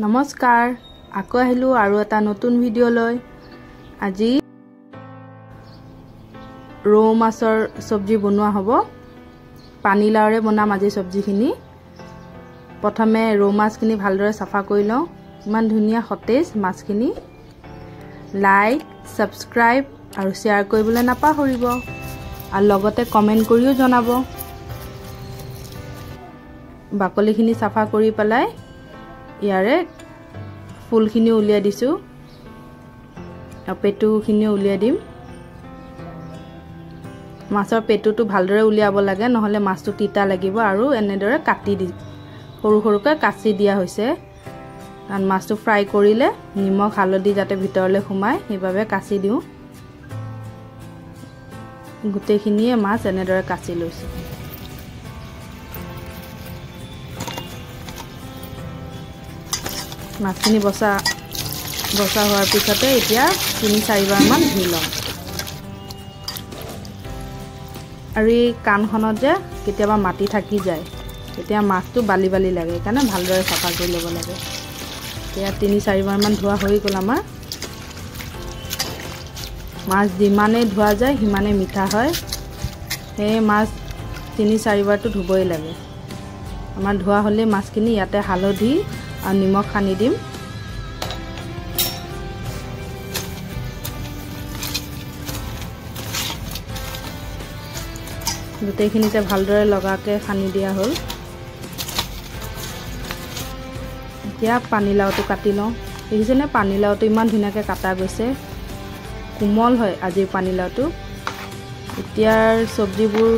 নমস্কাৰ আকৌ আহিলো আৰু এটা নতুন ভিডিও লৈ আজি ৰৌ মাছৰ সবজি বনোৱা হ'ব পানী লাওৰে বনাম আজি সবজিখিনি প্ৰথমে ৰৌ মাছখিনি ভালদৰে সাফা কৰি লওঁ ইমান ধুনিয়া সতেজ মাছখিনি লাইক সাবস্ক্ৰাইব আৰু শেয়াৰ কৰিবলৈ নাপাহৰিব আৰু লগতে কমেন্ট কৰিও জনাব বাকলিখিনি সাফা কৰি পেলাই ইয়াৰে ফুলখিনি উলিয়াই দিছো আৰু পেটুখিনি উলিয়াই দিম মাছৰ পেটুটো ভালদৰে উলিয়াব লাগে নহলে মাছটো তিতা লাগিব আৰু এনেদৰে কাটি দি সৰু সৰুকৈ কাটি দিয়া হৈছে কাৰণ মাছটো ফ্ৰাই কৰিলে নিমখ হালধি যাতে ভিতৰলৈ সোমায় সেইভাবে কাটি দিও গুটেখিনিয়ে মাছ এনেদৰে কাটি লৈছো মাছখিনি বসা হোৱাৰ পিছতে এতিয়া 3-4 বাৰ মান ধুই লম আৰু এই কাণখনত যে কেতিয়াবা মাটি থাকি যায় তেতিয়া মাছটো বালি বালি লাগে কাৰণে ভালদৰে সাফা কৰি ল'ব লাগে এতিয়া 3-4 বাৰ মান ধোৱা হৈ গ'ল আমাৰ মাছ যিমানে ধোৱা যায় সিমানে মিঠা হয় সেই মাছ 3-4 বাৰটো ধুবই লাগে আমাৰ ধোৱা হ'লে মাছখিনি ইয়াতে হালধি আৰু নিমখ সানি দিম গুটেখিনিতে ভালদৰে লগাকে সানি দিয়া হ'ল এতিয়া পানীলাওটো কাটি লওঁ দেখিছেনে পানীলাওটো ইমান ধুনিয়াকে কাটা গৈছে কোমল হয় আজি পানীলাওটো এতিয়াৰ সবজিবোৰ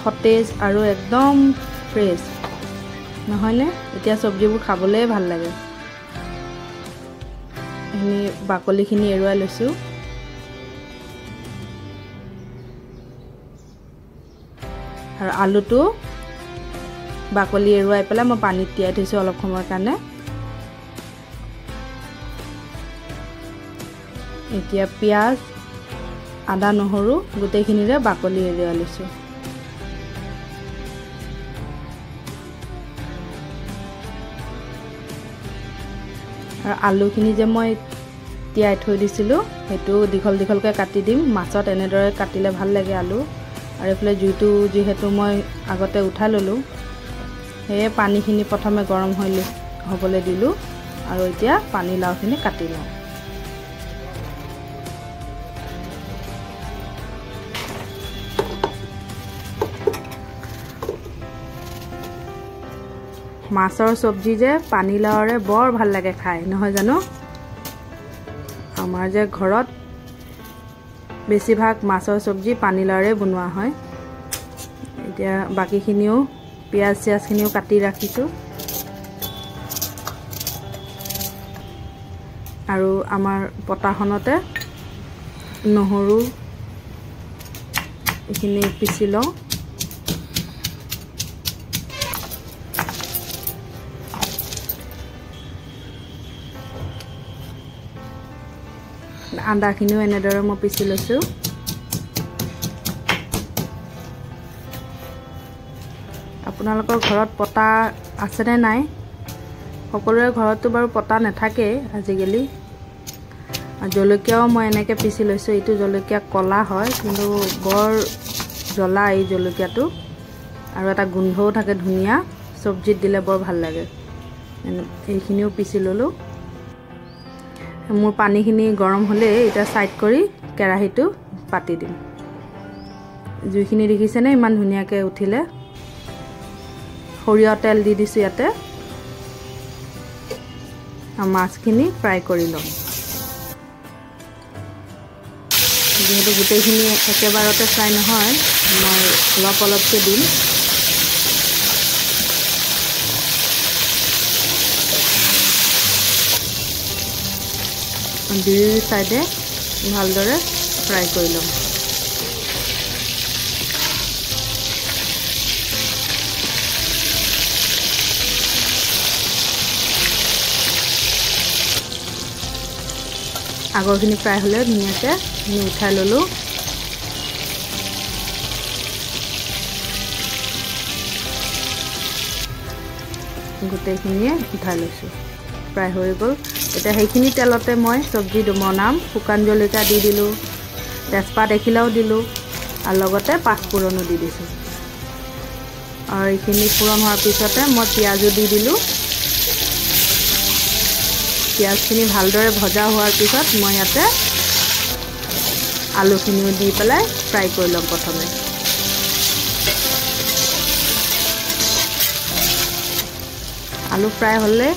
সতেজ আৰু একদম ফ্ৰেছ নহয়নে এতিয়া সবজিবোৰ খাবলৈ ভাল লাগে এনে বাকলিখিনি এৰুৱাই লৈছো আৰু আলুটো বাকলি এৰুৱাই পেলাই মই পানীত তিয়াই থৈছো অলপ সময়ৰ কাৰণে এতিয়া পিয়াজ আদা নহৰু গুটেখিনিৰে বাকলি এৰুৱাই লৈছো আৰু আলুখিনি যে মই তিয়াই থৈ দিছিলো হেতু দীঘল দীঘলকৈ কাটি দিম মাছত এনেদৰে কাটিলে ভাল লাগে আলু আৰু এফালে জুইটো যেহেতু মই আগতে উঠাই ললো হে পানীখিনি প্ৰথমে গৰম হ'বলৈ দিলো আৰু এতিয়া পানী লাওখিনি কাটি লওঁ মাছৰ সবজি যে পানী লাওৰে বৰ ভাল লাগে খাই নহয় জানো আমাৰ যে ঘৰত বেছিভাগ মাছৰ সবজি পানী লাওৰে বনোৱা হয় এতিয়া বাকিখিনিও পিয়াজখিনিও কাটি ৰাখিছো আৰু আমাৰ পটাখনতে নহৰু এইখিনি পিছি লওঁ আদাখিনিও এনেদৰে মই পিছি লৈছো আপোনালোকৰ ঘৰত পটা আছে নে নাই সকলোৰে ঘৰতটো বাৰু পটা নাথাকে আজিকালি জলকীয়াও মই এনেকৈ পিছি লৈছো এইটো জলকীয়া কলা হয় কিন্তু বৰ জ্বলা এই জলকীয়াটো আৰু এটা গোন্ধও থাকে ধুনিয়া সবজিত দিলে বৰ ভাল লাগে এইখিনিও পিছি ললো মোৰ পানীখিনি গৰম হলে এটা সাইড কৰি কেৰাহীটো পাতি দিম জুইখিনি দেখিছেনে ইমান ধুনিয়াকে উঠিলে সৰিয়হ তেল দি দিছো ইয়াতে মাছখিনি ফ্ৰাই কৰি লম যেহেতু গোটেইখিনি একেবাৰতে ফ্ৰাই নহয় মই অলপ অলপকৈ দিম দুই সাইডে ভালদৰে ফ্ৰাই কৰি লম আগৰখিনি ফ্ৰাই হ'লে ধুনিয়াকৈ উঠাই ললো গোটেইখিনিয়ে উঠাই লৈছোঁ প্ৰায় হৈ গ'ল এতিয়া সেইখিনি তেলতে মই চব্জি বনাম শুকান জলকীয়া দি দিলোঁ তেজপাত এখিলাও দিলোঁ আৰু লগতে পাঁচফোৰণো দি দিছোঁ আৰু এইখিনি ফোৰণ হোৱাৰ পিছতে মই পিঁয়াজো দি দিলোঁ পিঁয়াজখিনি ভালদৰে ভজা হোৱাৰ পিছত মই ইয়াতে আলুখিনিও দি পেলাই ফ্ৰাই কৰি ল'ম প্ৰথমে আলু ফ্ৰাই হ'লে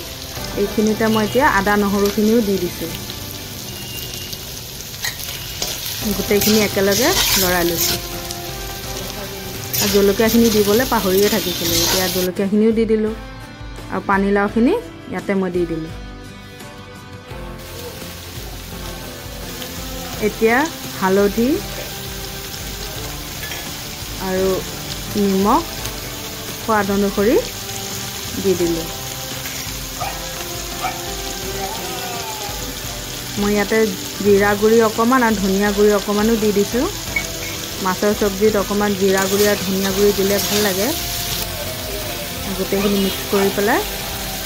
এইখিনিতে মই এতিয়া আদা নহৰুখিনিও দি দিছোঁ গোটেইখিনি একেলগে লৰাই লৈছোঁ আৰু জলকীয়াখিনি দিবলৈ পাহৰিয়ে থাকিছিলোঁ এতিয়া জলকীয়াখিনিও দি দিলোঁ আৰু পানীলাওখিনি ইয়াতে মই দি দিলোঁ এতিয়া হালধি আৰু নিমখ সোৱাদ অনুসৰি দি দিলোঁ মই ইয়াতে জিৰা গুড়ি অকণমান আৰু ধনিয়া গুড়ি অকণমানো দি দিছোঁ মাছৰ চব্জিত অকণমান জিৰা গুড়ি আৰু ধনিয়া গুড়ি দিলে ভাল লাগে গোটেইখিনি মিক্স কৰি পেলাই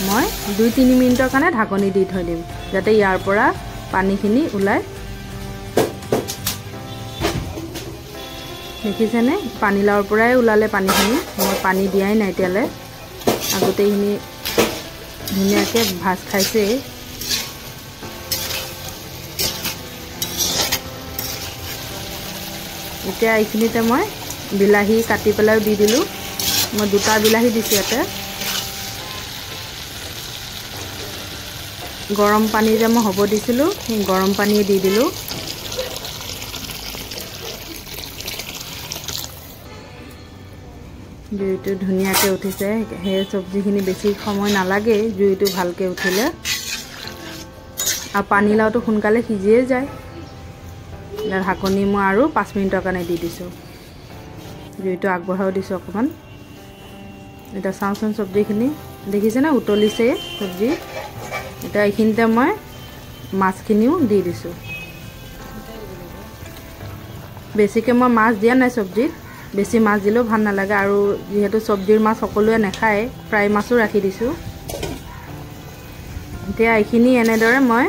মই 2-3 মিনিটৰ কাৰণে ঢাকনি দি থৈ দিম যাতে ইয়াৰ পৰা পানীখিনি ওলাই দেখিছেনে পানীলাওৰ পৰাই ওলালে পানীখিনি মই পানী দিয়াই নাই এতিয়ালৈ আৰু গোটেইখিনি ধুনীয়াকৈ ভাজ খাইছে এতিয়া এইখিনিতে মই বিলাহী কাটি পেলাই দি দিলোঁ মই 2টা বিলাহী দিছোঁ ইয়াতে গৰম পানী যে মই হ'ব দিছিলোঁ সেই গৰম পানীয়ে দি দিলোঁ জুইটো ধুনীয়াকৈ উঠিছে সেই চব্জিখিনি বেছি সময় নালাগে জুইটো ভালকৈ উঠিলে আৰু পানীলাওটো সোনকালে সিজিয়ে যায় ইয়াৰ ঢাকনি মই আৰু 5 মিনিটৰ কাৰণে দি দিছোঁ জুইটো আগবঢ়াও দিছোঁ অকণমান এটা চাওঁচোন চব্জিখিনি দেখিছেনে উতলিছে চব্জি এটা এইখিনিতে মই মাছখিনিও দি দিছোঁ বেছিকৈ মই মাছ দিয়া নাই চব্জিত বেছি মাছ দিলেও ভাল নালাগে আৰু যেহেতু চব্জিৰ মাছ সকলোৱে নাখায় ফ্ৰাই মাছো ৰাখি দিছোঁ এতিয়া এইখিনি এনেদৰে মই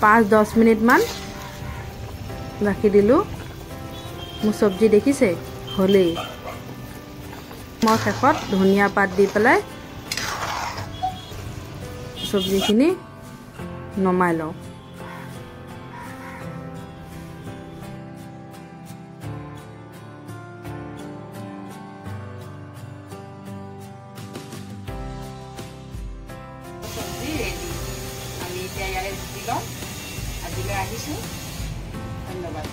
5-10 মিনিটমান ৰাখি দিলোঁ মোৰ চব্জি দেখিছে হ'লেই মই শেষত ধনিয়া পাত দি পেলাই চব্জিখিনি নমাই লওঁ চব্জি ৰেডি আমি এতিয়া ইয়াৰে জুতি লওঁ আজিলৈ আহিছোঁ ধন্যবাদ